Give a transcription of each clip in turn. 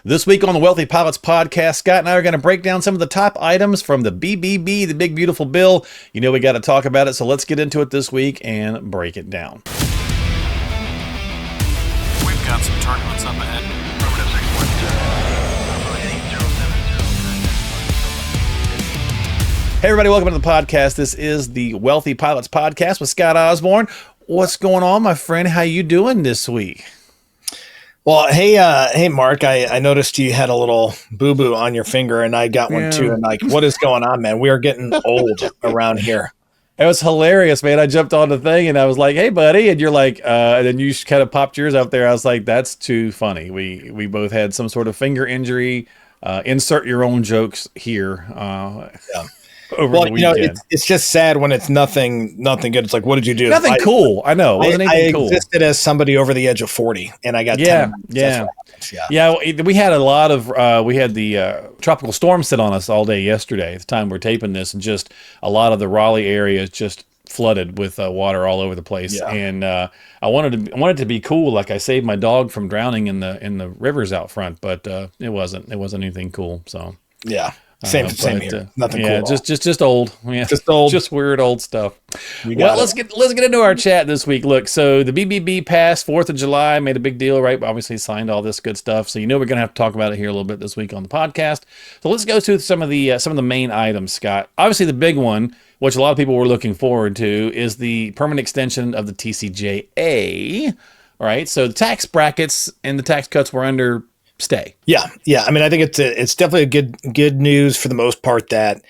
This week on the Wealthy Pilots podcast, Scott and I are going to break down some of the top items from the BBB, the Big Beautiful Bill. You know we got to talk about it, so let's get into it this week and break it down. We've got some turbulence up ahead. Hey everybody, welcome to the podcast. This is the Wealthy Pilots podcast with Scott Osborn. What's going on, my friend? How you doing this week? Well, hey, Mark, I noticed you had a little boo-boo on your finger, and I got one too. And what is going on, man? We are getting old around here. It was hilarious, man. I jumped on the thing and I was like, hey, buddy. And you're like, and then you kind of popped yours up there. I was like, that's too funny. We both had some sort of finger injury. Insert your own jokes here. Over the weekend. It's just sad when it's nothing good. It's like, what did you do? Nothing cool. I know. Wasn't anything cool. I existed as somebody over the edge of 40, and I got 10 minutes. Yeah. We had a lot of we had the tropical storm sit on us all day yesterday. At the time we're taping this, and just a lot of the Raleigh area is just flooded with water all over the place. Yeah. And I wanted it to be cool, like I saved my dog from drowning in the rivers out front, but it wasn't anything cool. So yeah. Same here. Nothing cool. Just old. Yeah. Just old. Just weird old stuff. Well, let's get into our chat this week. Look, so the BBB passed 4th of July, made a big deal, right? Obviously signed all this good stuff. So we're going to have to talk about it here a little bit this week on the podcast. So let's go through some of the main items, Scott. Obviously the big one, which a lot of people were looking forward to, is the permanent extension of the TCJA. All right. So the tax brackets and the tax cuts were under stay. Yeah. I mean, I think it's definitely a good news for the most part that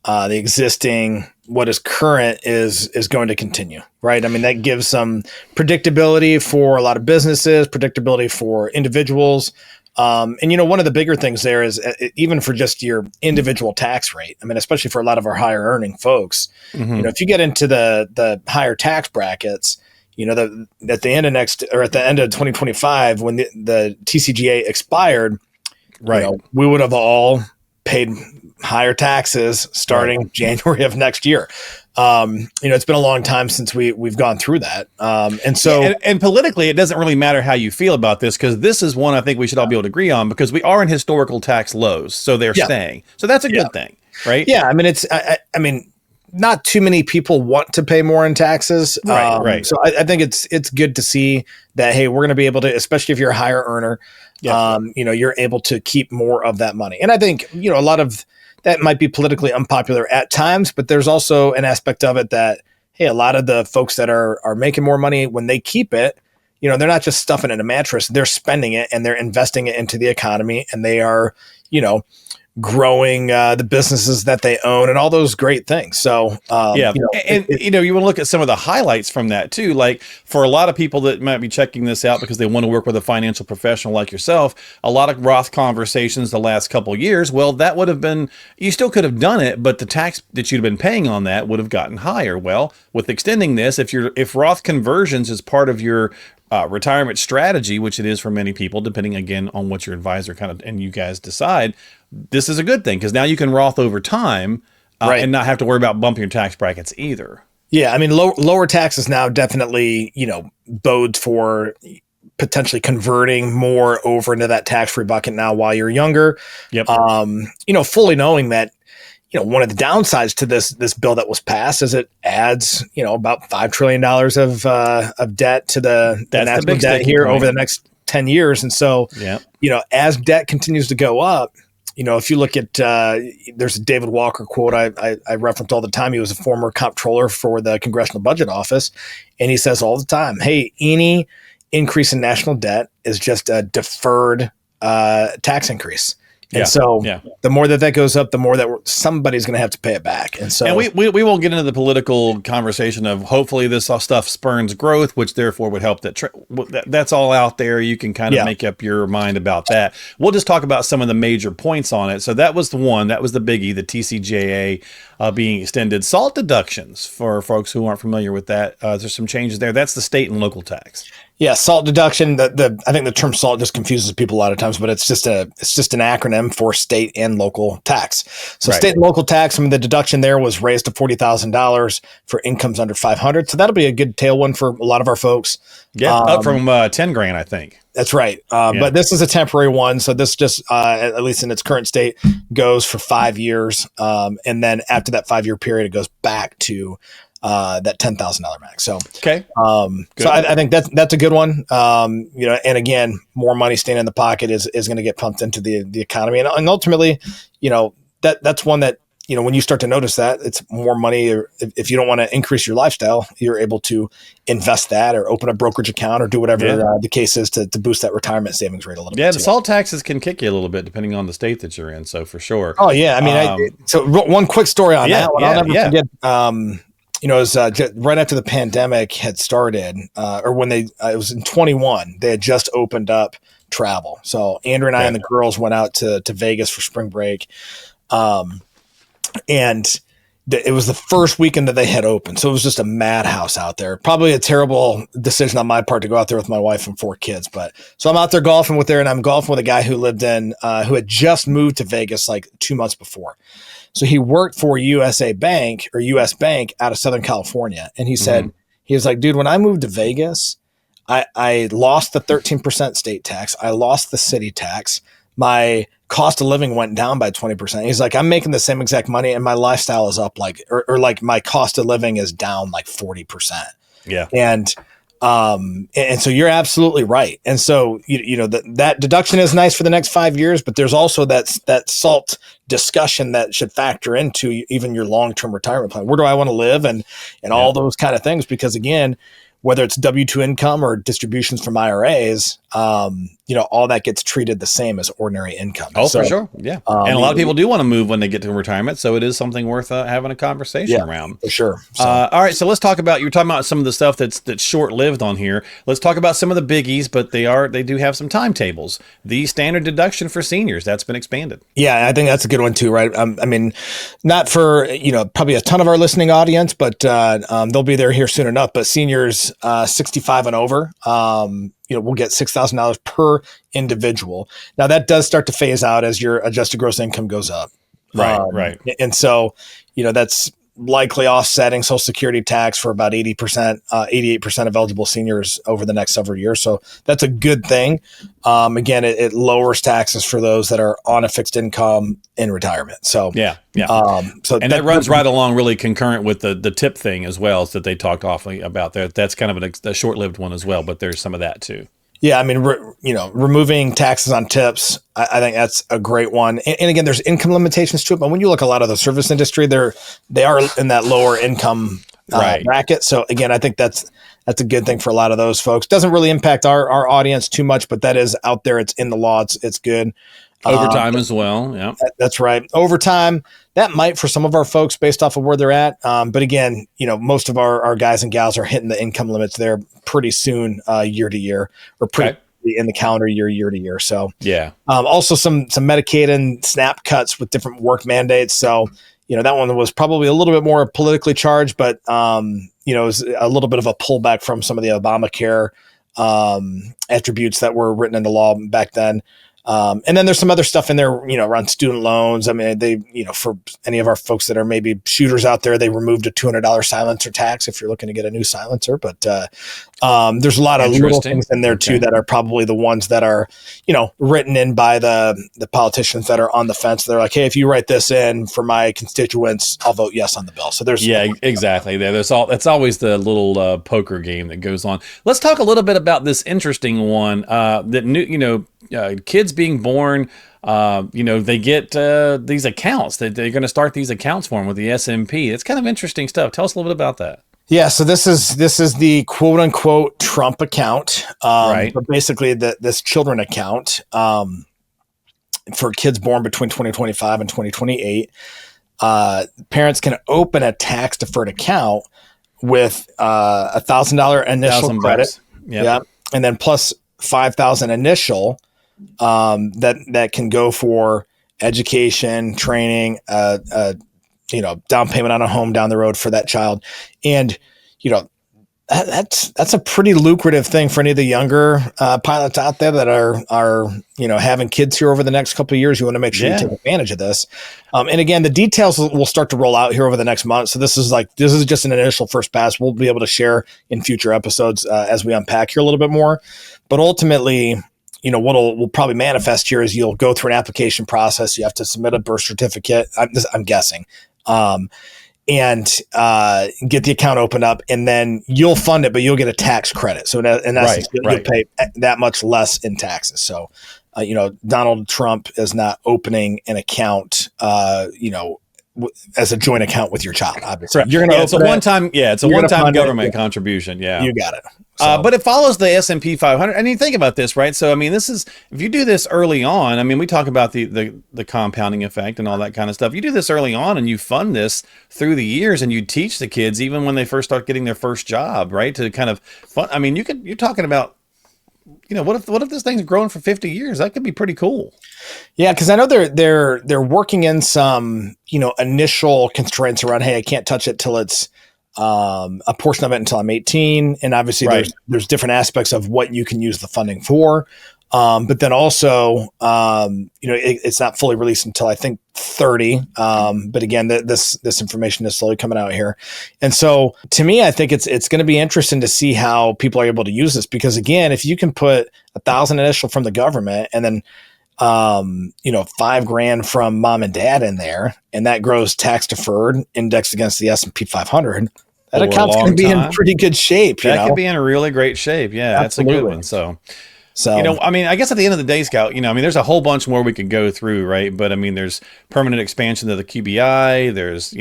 the existing, what is current is going to continue, right? I mean, that gives some predictability for a lot of businesses, predictability for individuals. And one of the bigger things there is even for just your individual tax rate. I mean, especially for a lot of our higher earning folks, if you get into the higher tax brackets, at the end of 2025, when the TCJA expired, right, we would have all paid higher taxes starting January of next year. It's been a long time since we've gone through that. And politically, it doesn't really matter how you feel about this, because this is one I think we should all be able to agree on, because we are in historical tax lows. So they're staying. So that's a good thing, right? Yeah. I mean, not too many people want to pay more in taxes. Right. So I think it's good to see that, hey, we're going to be able to, especially if you're a higher earner, you're able to keep more of that money. And I think, a lot of that might be politically unpopular at times, but there's also an aspect of it that, hey, a lot of the folks that are making more money, when they keep it, they're not just stuffing it in a mattress, they're spending it and they're investing it into the economy, and they are, growing the businesses that they own and all those great things. So, you want to look at some of the highlights from that too. Like for a lot of people that might be checking this out because they want to work with a financial professional like yourself, a lot of Roth conversations the last couple of years, well, that would have been, you still could have done it, but the tax that you'd have been paying on that would have gotten higher. Well, with extending this, if Roth conversions is part of your retirement strategy, which it is for many people, depending again on what your advisor and you guys decide, this is a good thing, because now you can Roth over time and not have to worry about bumping your tax brackets either. Yeah, I mean, lower taxes now definitely, bodes for potentially converting more over into that tax-free bucket now while you're younger. Yep. Fully knowing that, one of the downsides to this bill that was passed is it adds, about $5 trillion of debt to the national debt here over the next 10 years. And so, as debt continues to go up, if you look at, there's a David Walker quote I reference all the time. He was a former comptroller for the Congressional Budget Office. And he says all the time, hey, any increase in national debt is just a deferred tax increase. And the more that goes up, the more that somebody's going to have to pay it back. And so, and we won't get into the political conversation of hopefully this stuff spurns growth, which therefore would help that's all out there. You can kind of make up your mind about that. We'll just talk about some of the major points on it. So that was the biggie, the TCJA being extended. SALT deductions, for folks who aren't familiar with that, there's some changes there. That's the state and local tax. Yeah, SALT deduction. I think the term SALT just confuses people a lot of times, but it's just an acronym for state and local tax. So state and local tax. I mean, the deduction there was raised to $40,000 for incomes under 500. So that'll be a good tailwind for a lot of our folks. Yeah, up from 10 grand, I think. That's right. But this is a temporary one. So this just, at least in its current state, goes for 5 years. And then after that 5-year period, it goes back to that $10,000 max. So, okay. So I think that's a good one. And again, more money staying in the pocket is going to get pumped into the economy. And ultimately, that's one that, when you start to notice that it's more money, or if you don't want to increase your lifestyle, you're able to invest that or open a brokerage account or do whatever the case is to boost that retirement savings rate a little bit. Yeah, the SALT taxes can kick you a little bit depending on the state that you're in. So for sure. Oh yeah. I mean, so one quick story on that one. I'll never forget. It was right after the pandemic had started, or when it was in 21, they had just opened up travel. So Andrew and I and the girls went out to Vegas for spring break. And it was the first weekend that they had opened. So it was just a madhouse out there. Probably a terrible decision on my part to go out there with my wife and 4 kids. But so I'm out there golfing and I'm golfing with a guy who lived who had just moved to Vegas like 2 months before. So he worked for US Bank out of Southern California. And he said, he was like, dude, when I moved to Vegas, I lost the 13% state tax. I lost the city tax. My cost of living went down by 20%. He's like, I'm making the same exact money and my lifestyle is up or my cost of living is down like 40%. Yeah. And so you're absolutely right. And so, that deduction is nice for the next 5 years, but there's also that SALT discussion that should factor into even your long-term retirement plan. Where do I want to live and all those kind of things? Because again, whether it's W-2 income or distributions from IRAs, all that gets treated the same as ordinary income. Oh, so, for sure. Yeah. And a lot of people do want to move when they get to retirement. So it is something worth having a conversation around. For sure. So. All right. So let's talk about, you were talking about some of the stuff that's short-lived on here. Let's talk about some of the biggies, but they do have some timetables. The standard deduction for seniors, that's been expanded. Yeah, I think that's a good one too, right? I mean, not for, probably a ton of our listening audience, but they'll be there here soon enough. But seniors 65 and over, we'll get $6,000 per individual. Now that does start to phase out as your adjusted gross income goes up. Right. And so, that's likely offsetting Social Security tax for about 88% of eligible seniors over the next several years. So that's a good thing. Again, it lowers taxes for those that are on a fixed income in retirement. So yeah. And that runs right along really concurrent with the tip thing as well, so that they talked awfully about there. That's kind of a short-lived one as well, but there's some of that too. Yeah, I mean, removing taxes on tips, I think that's a great one. And again, there's income limitations to it, but when you look at a lot of the service industry, they are in that lower income bracket. So again, I think that's a good thing for a lot of those folks. Doesn't really impact our audience too much, but that is out there. It's in the law. It's good. Overtime as well. Yeah, that's right. Overtime, that might for some of our folks based off of where they're at. But again, most of our guys and gals are hitting the income limits there pretty soon, year to year, or pretty in the calendar year to year. So yeah. Also some Medicaid and SNAP cuts with different work mandates. So that one was probably a little bit more politically charged, but it was a little bit of a pullback from some of the Obamacare attributes that were written into law back then. And then there's some other stuff in there, around student loans. I mean, they, for any of our folks that are maybe shooters out there, they removed a $200 silencer tax if you're looking to get a new silencer. But there's a lot of little things in there too that are probably the ones that are, written in by the politicians that are on the fence. They're like, hey, if you write this in for my constituents, I'll vote yes on the bill. So there's exactly. That's always the little poker game that goes on. Let's talk a little bit about this interesting one kids being born, they get these accounts that they're going to start these accounts for them with the SMP. It's kind of interesting stuff. Tell us a little bit about that. Yeah, so this is the quote unquote Trump account, right? But basically, this children account for kids born between 2025 and 2028. Parents can open a tax deferred account with $1,000 initial credit, and then plus $5,000 initial. That can go for education, training, down payment on a home down the road for that child. And, That's a pretty lucrative thing for any of the younger pilots out there that are having kids here over the next couple of years. You want to make sure you take advantage of this. And again, the details will start to roll out here over the next month. So this is just an initial first pass. We'll be able to share in future episodes as we unpack here a little bit more. But ultimately, what will probably manifest here is you'll go through an application process. You have to submit a birth certificate. I'm guessing. And get the account opened up, and then you'll fund it, but you'll get a tax credit. So in essence, you'll pay that much less in taxes. So, Donald Trump is not opening an account, as a joint account with your child. Obviously, you're going to. It's a one-time. Yeah, it's a one-time government contribution. Yeah, you got it. So, but it follows the S&P 500. I mean, think about this, right? So, I mean, this is, if you do this early on, I mean, we talk about the compounding effect and all that kind of stuff. You do this early on and you fund this through the years, and you teach the kids even when they first start getting their first job, right? To kind of fund. I mean, you're talking about, what if this thing's growing for 50 years? That could be pretty cool. Yeah, because I know they're working in some, initial constraints around, hey, I can't touch it till it's a portion of it until I'm 18. And obviously there's different aspects of what you can use the funding for. But then also, it's not fully released until I think 30. But again, this information is slowly coming out here. And so to me, I think it's going to be interesting to see how people are able to use this, because again, if you can put $1,000 initial from the government and then, $5,000 from mom and dad in there, and that grows tax deferred, indexed against the S&P 500, that account's going to be in pretty good shape. That could be in a really great shape. Yeah, absolutely. That's a good one. So, I mean, I guess at the end of the day, Scott, there's a whole bunch more we could go through, right? But I mean, there's permanent expansion of the QBI. There's,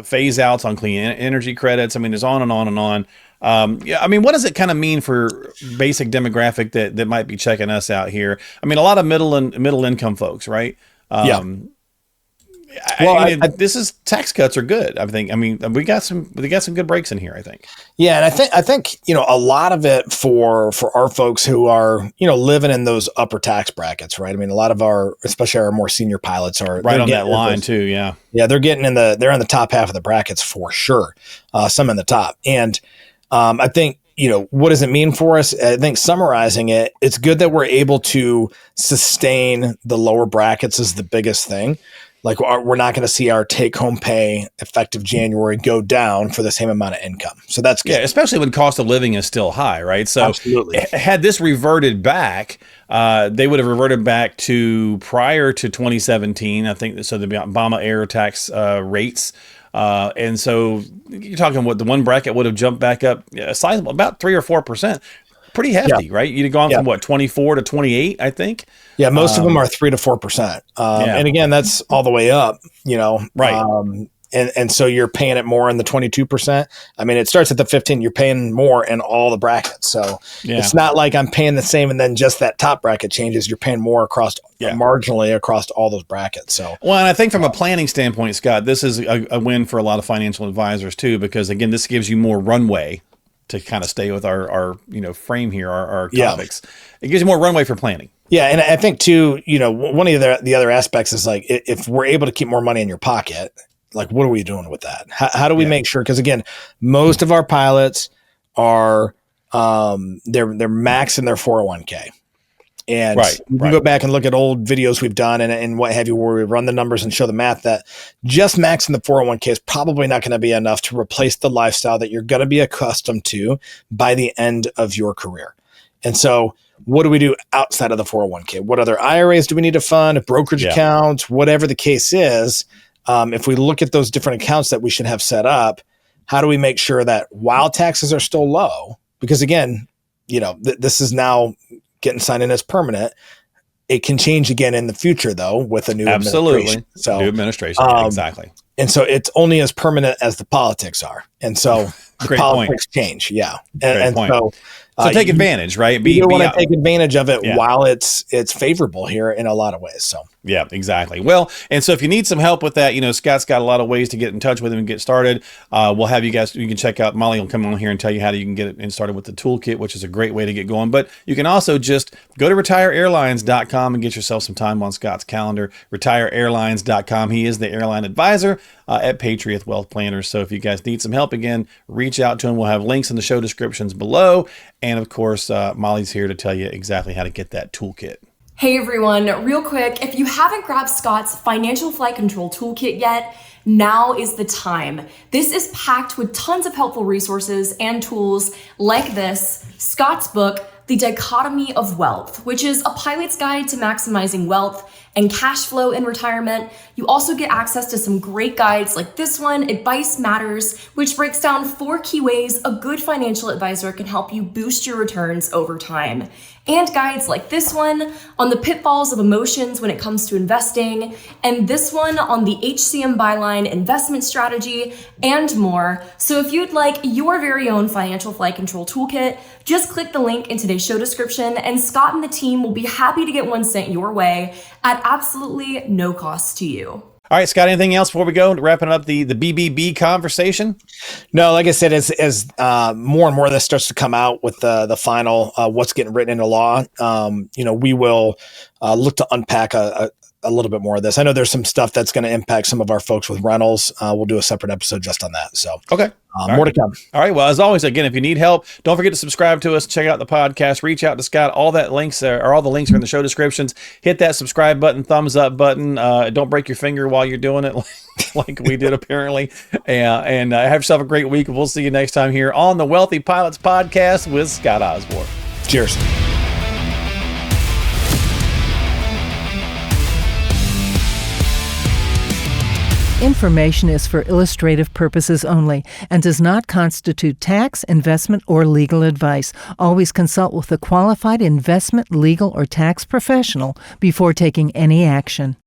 phase outs on clean energy credits. I mean, there's on and on and on. I mean, what does it kind of mean for basic demographic that might be checking us out here? I mean, a lot of middle income folks, right? This is tax cuts are good. I think. I mean, we got some good breaks in here, I think. Yeah, and I think a lot of it for our folks who are living in those upper tax brackets, right? I mean, a lot of especially our more senior pilots are right on that line too. Yeah, they're getting they're in the top half of the brackets for sure. Some in the top, and I think. What does it mean for us? I think summarizing it, it's good that we're able to sustain the lower brackets is the biggest thing. Like we're not going to see our take-home pay effective January go down for the same amount of income. So that's good. Yeah, especially when cost of living is still high, right? So absolutely. Had this reverted back, they would have reverted back to prior to 2017. I think so. The Obama era tax rates. And so you're talking the one bracket would have jumped back up sizable, about 3 or 4%. Pretty hefty, right? You'd have gone from 24 to 28, I think. Yeah, most of them are 3 to 4%. And again, that's all the way up, Right. And so you're paying it more in the 22%. I mean, it starts at the 15, you're paying more in all the brackets. So it's not like I'm paying the same and then just that top bracket changes. You're paying more marginally across all those brackets. So, well, and I think from a planning standpoint, Scott, this is a win for a lot of financial advisors too, because again, this gives you more runway to kind of stay with our frame here, our topics. It gives you more runway for planning. Yeah. And I think too, one of the other aspects is like, if we're able to keep more money in your pocket, like, what are we doing with that? How do we make sure? Because again, most of our pilots are they're maxing their 401k, and you can go back and look at old videos we've done and what have you, where we run the numbers and show the math that just maxing the 401k is probably not going to be enough to replace the lifestyle that you're going to be accustomed to by the end of your career. And so, what do we do outside of the 401k? What other IRAs do we need to fund? Brokerage accounts, whatever the case is. If we look at those different accounts that we should have set up, how do we make sure that while taxes are still low, because again, this is now getting signed in as permanent. It can change again in the future though, with a new administration. So new administration. Exactly. And so it's only as permanent as the politics are. And so the politics change. Yeah. And so So take advantage, right? You want to take advantage of it while it's favorable here in a lot of ways. So yeah, exactly. Well, and so if you need some help with that, Scott's got a lot of ways to get in touch with him and get started. We'll have you guys, you can check out, Molly will come on here and tell you how you can get it started with the toolkit, which is a great way to get going. But you can also just go to retireairlines.com and get yourself some time on Scott's calendar. Retireairlines.com. He is the airline advisor at Patriot Wealth Planners. So if you guys need some help, again, reach out to him. We'll have links in the show descriptions below. And of course, Molly's here to tell you exactly how to get that toolkit. Hey everyone, real quick, if you haven't grabbed Scott's Financial Flight Control Toolkit yet, now is the time. This is packed with tons of helpful resources and tools like this, Scott's book, The Dichotomy of Wealth, which is a pilot's guide to maximizing wealth and cash flow in retirement. You also get access to some great guides like this one, Advice Matters, which breaks down 4 key ways a good financial advisor can help you boost your returns over time. And guides like this one on the pitfalls of emotions when it comes to investing, and this one on the HCM byline investment strategy, and more. So if you'd like your very own Financial Flight Control Toolkit, just click the link in today's show description, and Scott and the team will be happy to get one sent your way at absolutely no cost to you. All right, Scott, anything else before we go? Wrapping up the BBB conversation? No, like I said, as more and more of this starts to come out with the final, what's getting written into law, we will look to unpack a little bit more of this. I know there's some stuff that's going to impact some of our folks with rentals. We'll do a separate episode just on that. So, okay. More to come. All right. Well, as always, again, if you need help, don't forget to subscribe to us, check out the podcast, reach out to Scott. All the links are in the show descriptions. Hit that subscribe button, thumbs up button. Don't break your finger while you're doing it like we did apparently. And have yourself a great week. We'll see you next time here on the Wealthy Pilots Podcast with Scott Osborn. Cheers. Information is for illustrative purposes only and does not constitute tax, investment, or legal advice. Always consult with a qualified investment, legal, or tax professional before taking any action.